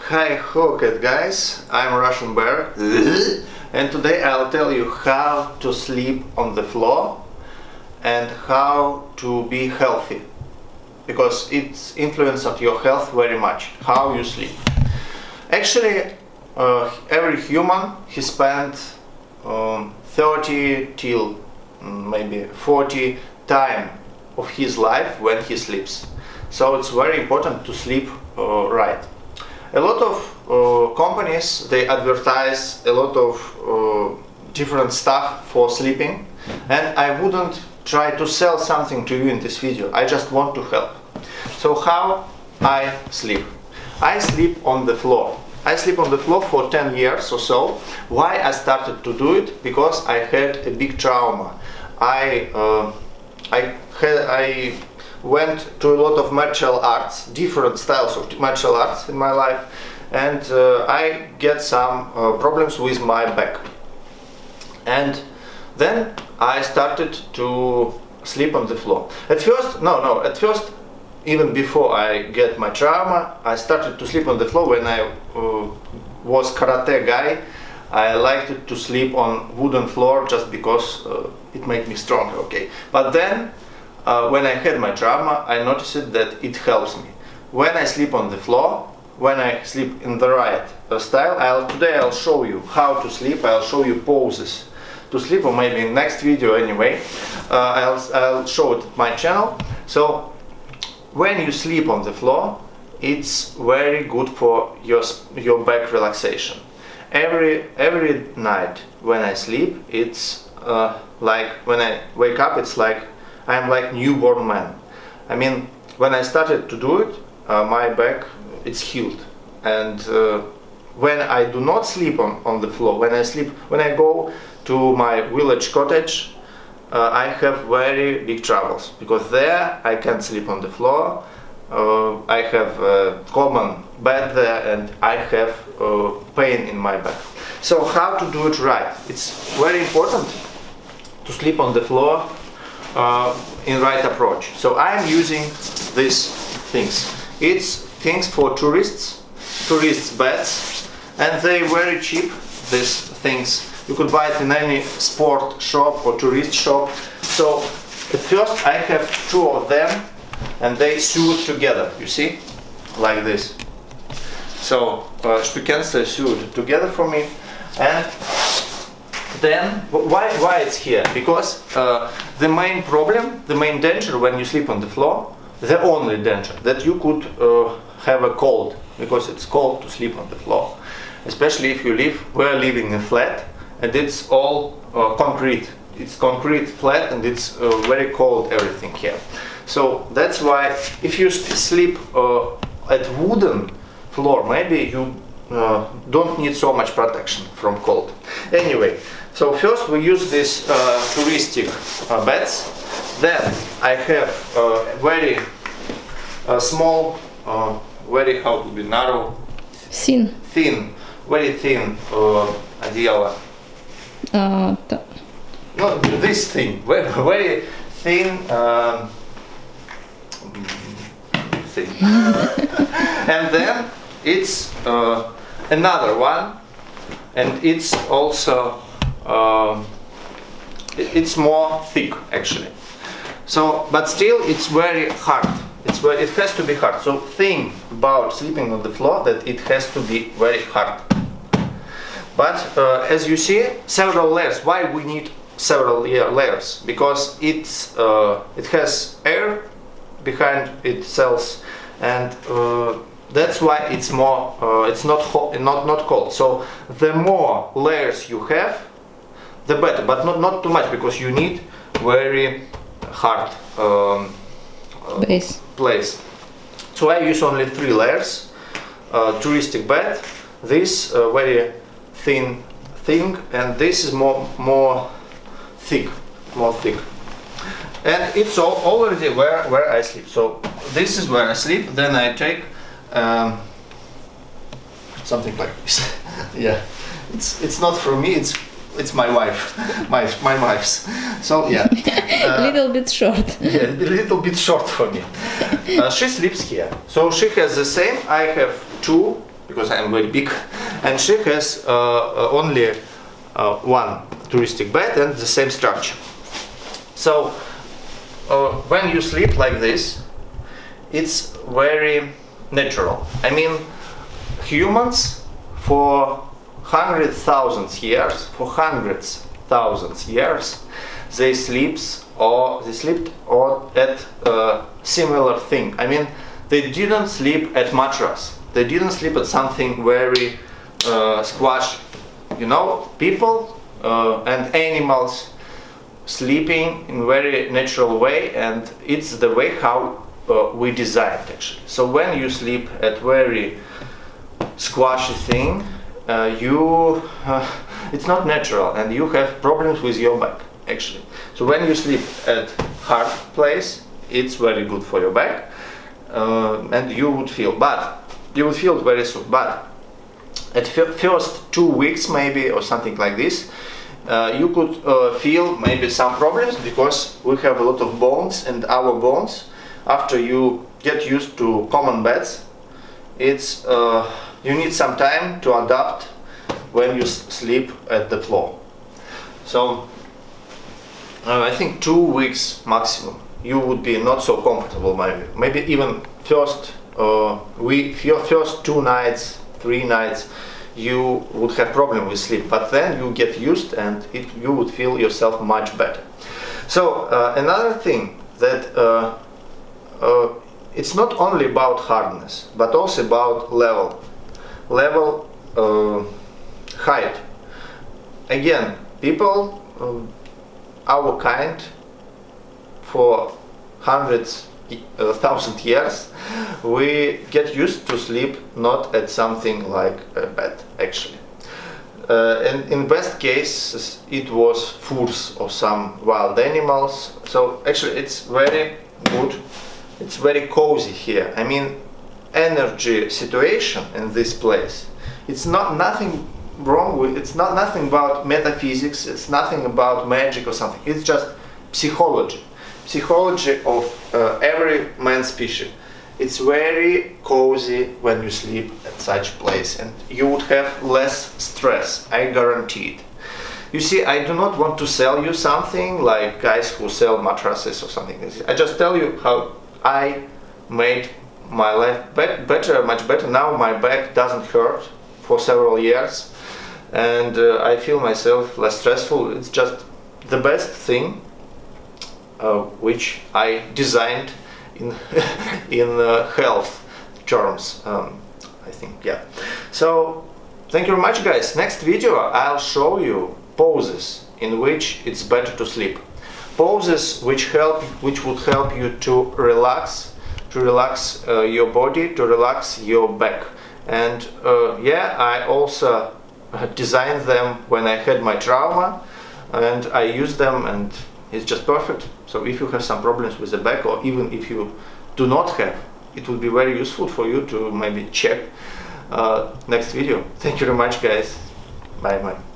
Hi, hello cat guys, I'm Russian Bear and today I'll tell you how to sleep on the floor and how to be healthy, because it's influences your health very much, how you sleep. Actually, every human he spent 30 till maybe 40 time of his life when he sleeps. So it's very important to sleep right. A lot of companies, they advertise a lot of different stuff for sleeping, and I wouldn't try to sell something to you in this video. I just want to help. So how I sleep? I sleep on the floor. I sleep on the floor for 10 years or so. Why I started to do it? Because I had a big trauma. I went to a lot of martial arts, different styles of martial arts in my life, and I get some problems with my back. And then I started to sleep on the floor. At first, even before I get my trauma, I started to sleep on the floor when I was karate guy. I liked to sleep on wooden floor just because it made me stronger, okay. But then, when I had my trauma, I noticed that it helps me. When I sleep on the floor, when I sleep in the right style, today I'll show you how to sleep. I'll show you poses to sleep, or maybe in next video anyway. I'll show it at my channel. So when you sleep on the floor, it's very good for your back relaxation. Every night when I sleep, it's like when I wake up, it's like I'm like newborn man. I mean, when I started to do it, my back it's healed. And when I do not sleep on the floor, when I go to my village cottage, I have very big troubles, because there I can't sleep on the floor. I have a common bed there, and I have pain in my back. So how to do it right? It's very important to sleep on the floor in right approach. So I'm using these things. It's things for tourists beds, and they very cheap, these things. You could buy it in any sport shop or tourist shop. So at first I have two of them, and they sewed together, you see, like this. So Stückenste sewed together for me. And then why it's here? Because the main problem, the main danger when you sleep on the floor, the only danger, that you could have a cold, because it's cold to sleep on the floor, especially if you we're living in a flat and it's all concrete. It's concrete flat, and it's very cold everything here. So that's why if you sleep at wooden floor, maybe you don't need so much protection from cold. Anyway, so first we use these touristic beds. Then I have very small, very how to be narrow, thin, very thin одеяло. No, this thing, very thin. Thing. And then it's another one, and it's also it's more thick actually. So, but still it's very hard. It has to be hard. So thing about sleeping on the floor, that it has to be very hard. But as you see, several layers. Why we need several layers? Because it has air behind its cells, and that's why it's more. It's not hot, not cold. So the more layers you have, the better. But not too much, because you need very hard place. So I use only 3 layers. Touristic bed, this very thin thing, and this is more thick. And it's already where I sleep. So this is where I sleep. Then I take something like this. Yeah, it's not for me. It's my wife, my wife's. So yeah, a little bit short. Yeah, a little bit short for me. She sleeps here, so she has the same. I have 2 because I am very big, and she has only one touristic bed and the same structure. So when you sleep like this, it's very natural. I mean, humans for hundreds thousands years, they slept at similar thing. I mean, they didn't sleep at mattress. They didn't sleep at something very squashy. You know, people and animals sleeping in very natural way, and it's the way how we designed actually. So when you sleep at very squashy thing, it's not natural, and you have problems with your back actually. So when you sleep at hard place, it's very good for your back, and you would feel very soon. But at first 2 weeks maybe, or something like this, you could feel maybe some problems, because we have a lot of bones, and our bones, after you get used to common beds, it's you need some time to adapt when you sleep at the floor. So I think 2 weeks maximum you would be not so comfortable, maybe even first 2 nights, 3 nights you would have problem with sleep, but then you get used, and you would feel yourself much better. So another thing, that it's not only about hardness, but also about level height. Again, people, our kind, for hundreds thousand years, we get used to sleep not at something like a bed actually. And in best cases it was furs of some wild animals. So actually it's very good, it's very cozy here. I mean, energy situation in this place, it's not nothing wrong with, it's not nothing about metaphysics, it's nothing about magic or something, it's just psychology of every man species. It's very cozy when you sleep at such place, and you would have less stress, I guarantee it. You see, I do not want to sell you something like guys who sell mattresses or something. I just tell you how I made my life better, much better. Now my back doesn't hurt for several years, and I feel myself less stressful. It's just the best thing which I designed in health terms, I think, yeah. So thank you very much, guys. Next video I'll show you poses in which it's better to sleep, poses which would help you to relax your body, to relax your back. And yeah, I also designed them when I had my trauma, and I used them, and it's just perfect. So if you have some problems with the back, or even if you do not have, it would be very useful for you to maybe check next video. Thank you very much, guys. Bye bye.